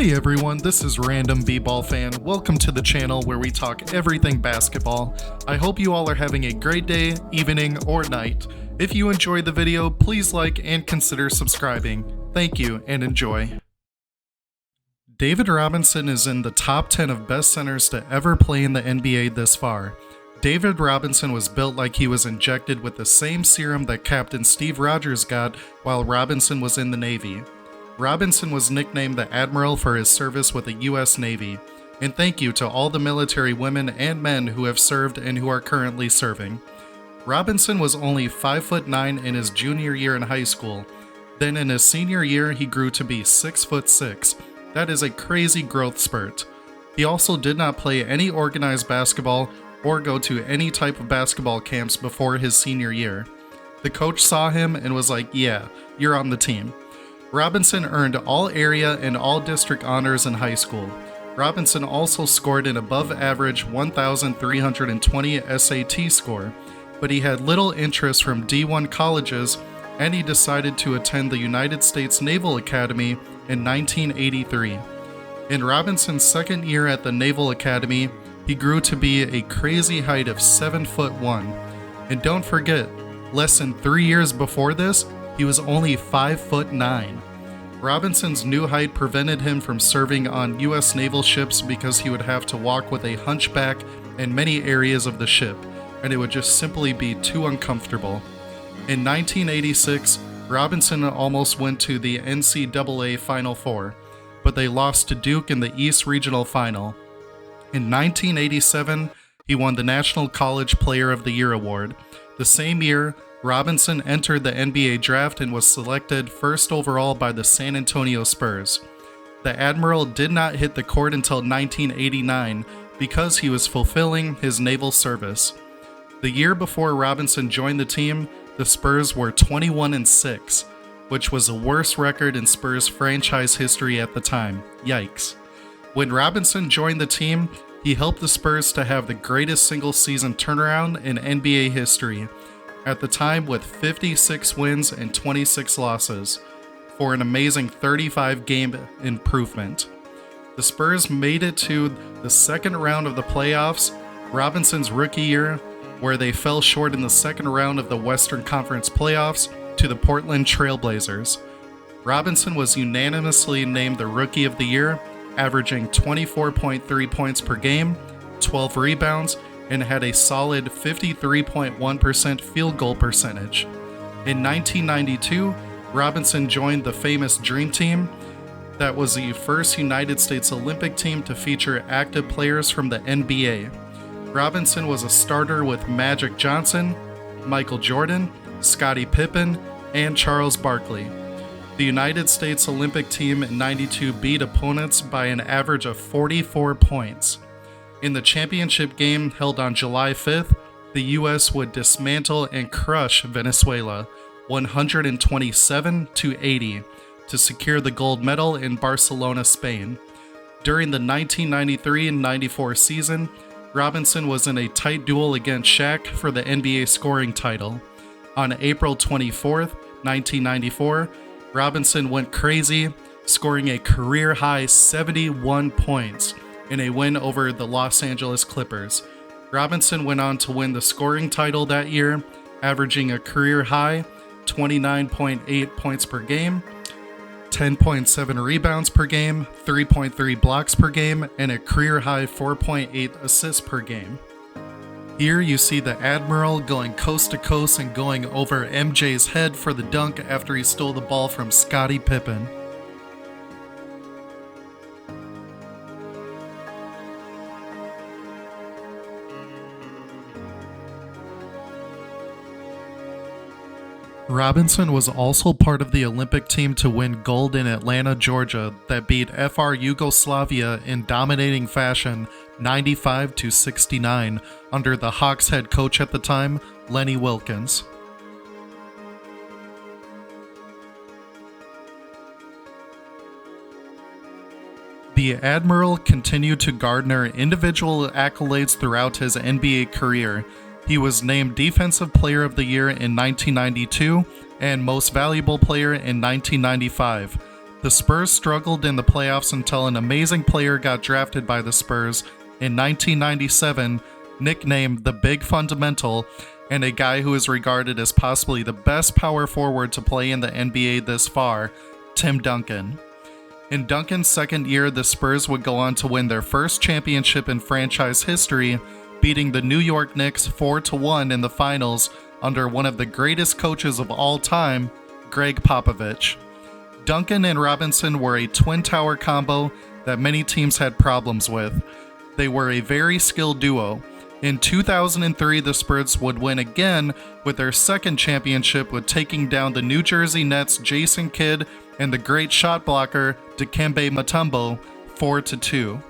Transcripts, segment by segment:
Hey everyone, this is Random B-Ball Fan. Welcome to the channel where we talk everything basketball. I hope you all are having a great day, evening, or night. If you enjoyed the video, please like and consider subscribing. Thank you and enjoy. David Robinson is in the top 10 of best centers to ever play in the NBA this far. David Robinson was built like he was injected with the same serum that Captain Steve Rogers got while Robinson was in the Navy. Robinson was nicknamed the Admiral for his service with the U.S. Navy, and thank you to all the military women and men who have served and who are currently serving. Robinson was only 5'9" in his junior year in high school. Then in his senior year, he grew to be 6'6". That is a crazy growth spurt. He also did not play any organized basketball or go to any type of basketball camps before his senior year. The coach saw him and was like, yeah, you're on the team. Robinson earned all area and all district honors in high school. Robinson also scored an above-average 1,320 SAT score, but he had little interest from D1 colleges, and he decided to attend the United States Naval Academy in 1983. In Robinson's second year at the Naval Academy, he grew to be a crazy height of 7'1". And don't forget, less than 3 years before this, he was only 5'9". Robinson's new height prevented him from serving on U.S. naval ships because he would have to walk with a hunchback in many areas of the ship, and it would just simply be too uncomfortable. In 1986, Robinson almost went to the NCAA Final Four, but they lost to Duke in the East Regional Final. In 1987, he won the National College Player of the Year award. The same year, Robinson entered the NBA draft and was selected first overall by the San Antonio Spurs. The Admiral did not hit the court until 1989 because he was fulfilling his naval service. The year before Robinson joined the team, the Spurs were 21-6, which was the worst record in Spurs franchise history at the time. Yikes. When Robinson joined the team, he helped the Spurs to have the greatest single-season turnaround in NBA history, at the time with 56 wins and 26 losses, for an amazing 35-game improvement. The Spurs made it to the second round of the playoffs, Robinson's rookie year, where they fell short in the second round of the Western Conference playoffs to the Portland Trail Blazers. Robinson was unanimously named the Rookie of the Year, averaging 24.3 points per game, 12 rebounds, and had a solid 53.1% field goal percentage. In 1992, Robinson joined the famous Dream Team. That was the first United States Olympic team to feature active players from the NBA. Robinson was a starter with Magic Johnson, Michael Jordan, Scottie Pippen, and Charles Barkley. The United States Olympic team in '92 beat opponents by an average of 44 points. In the championship game held on July 5th, the U.S. would dismantle and crush Venezuela 127-80 to secure the gold medal in Barcelona, Spain. During the 1993-94 season, Robinson was in a tight duel against Shaq for the NBA scoring title. On April 24th, 1994, Robinson went crazy, scoring a career-high 71 points in a win over the Los Angeles Clippers. Robinson went on to win the scoring title that year, averaging a career-high 29.8 points per game, 10.7 rebounds per game, 3.3 blocks per game, and a career-high 4.8 assists per game. Here you see the Admiral going coast to coast and going over MJ's head for the dunk after he stole the ball from Scottie Pippen. Robinson was also part of the Olympic team to win gold in Atlanta, Georgia, that beat FR Yugoslavia in dominating fashion 95-69 under the Hawks head coach at the time, Lenny Wilkens. The Admiral continued to garner individual accolades throughout his NBA career. He was named Defensive Player of the Year in 1992 and Most Valuable Player in 1995. The Spurs struggled in the playoffs until an amazing player got drafted by the Spurs in 1997, nicknamed the Big Fundamental, and a guy who is regarded as possibly the best power forward to play in the NBA this far, Tim Duncan. In Duncan's second year, the Spurs would go on to win their first championship in franchise history, beating the New York Knicks 4-1 in the finals under one of the greatest coaches of all time, Greg Popovich. Duncan and Robinson were a twin tower combo that many teams had problems with. They were a very skilled duo. In 2003, the Spurs would win again with their second championship with taking down the New Jersey Nets' Jason Kidd and the great shot blocker Dikembe Mutombo 4-2.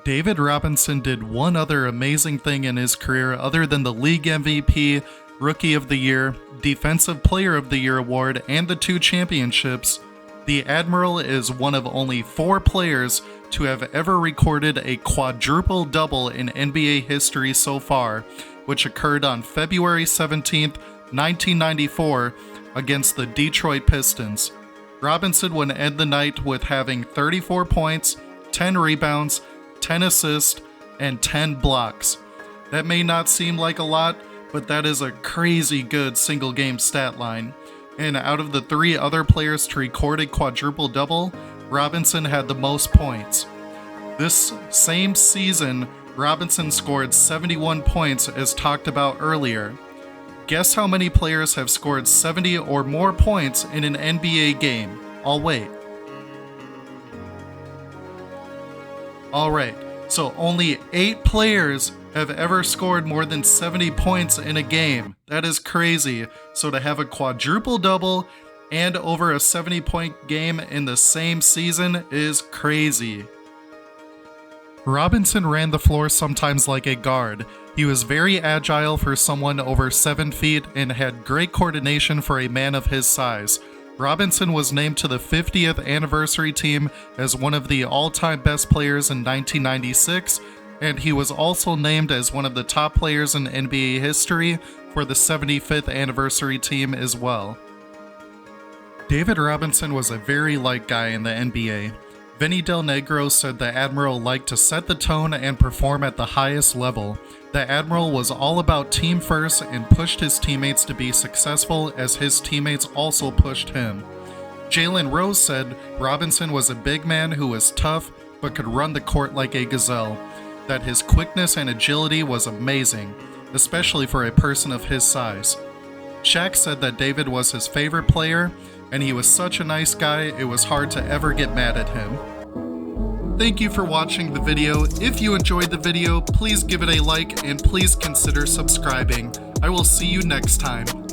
David Robinson did one other amazing thing in his career other than the league MVP, Rookie of the Year, Defensive Player of the Year award, and the 2 championships. The Admiral is one of only 4 players to have ever recorded a quadruple double in NBA history so far, which occurred on February 17, 1994, against the Detroit Pistons. Robinson would end the night with having 34 points, 10 rebounds, 10 assists, and 10 blocks. That may not seem like a lot, but that is a crazy good single game stat line. And out of the 3 other players to record a quadruple double, Robinson had the most points. This same season, Robinson scored 71 points as talked about earlier. Guess how many players have scored 70 or more points in an NBA game? I'll wait. Alright, so only 8 players have ever scored more than 70 points in a game. That is crazy. So to have a quadruple double and over a 70-point game in the same season is crazy. Robinson ran the floor sometimes like a guard. He was very agile for someone over 7 feet and had great coordination for a man of his size. Robinson was named to the 50th anniversary team as one of the all-time best players in 1996, and he was also named as one of the top players in NBA history for the 75th anniversary team as well. David Robinson was a very liked guy in the NBA. Vinny Del Negro said the Admiral liked to set the tone and perform at the highest level. The Admiral was all about team first and pushed his teammates to be successful as his teammates also pushed him. Jalen Rose said Robinson was a big man who was tough but could run the court like a gazelle, that his quickness and agility was amazing, especially for a person of his size. Shaq said that David was his favorite player, and he was such a nice guy it was hard to ever get mad at him. Thank you for watching the video. If you enjoyed the video, please give it a like and please consider subscribing. I will see you next time.